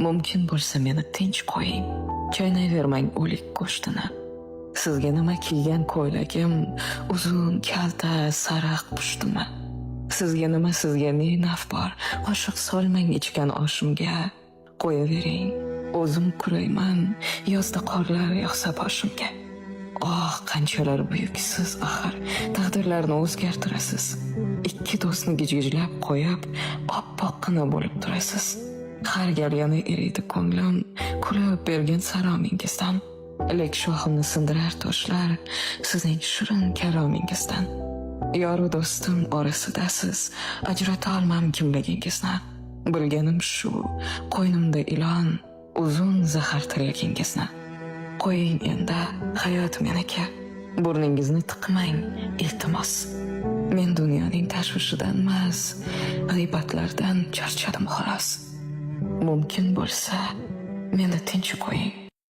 Mumkin bo'lsa meni tinch qo'ying. Chaynayvermang o'lik go'shtini. Sizga nima kiygan ko'ylagim, uzun, kalta, sariq pushtimi? Sizga ne naf bor? Qoshiq solmang ichgan oshimga. Qo'yavering. O'zim kurayman, yozda qorlar yog'sa boshimga. Oh, qanchalar buyuksiz axir, taqdirlarni o'zgartirasiz. Ikki do'stni gijgijlab qo'yib, oppoqqina bo'lib turasiz. Har gal yana eriydi ko'nglim, kulib bergan saromingizdan. Lek shohimni sindirar toshlar, sizning shirin kalomingizdan. Yoru do'stim orasidasiz, ajrata olmam kimligingizni. Bilganim shu, qo'ynimda ilon, uzun zahar tilagingizni. Qo'ying endi, hayot meniki. Burningizni tiqmang, iltimos. Men dunyoning tashvishidan emas, g'iybatlardan charchadim xolos. Mumkin bo'lsa, meni tinch qo'ying.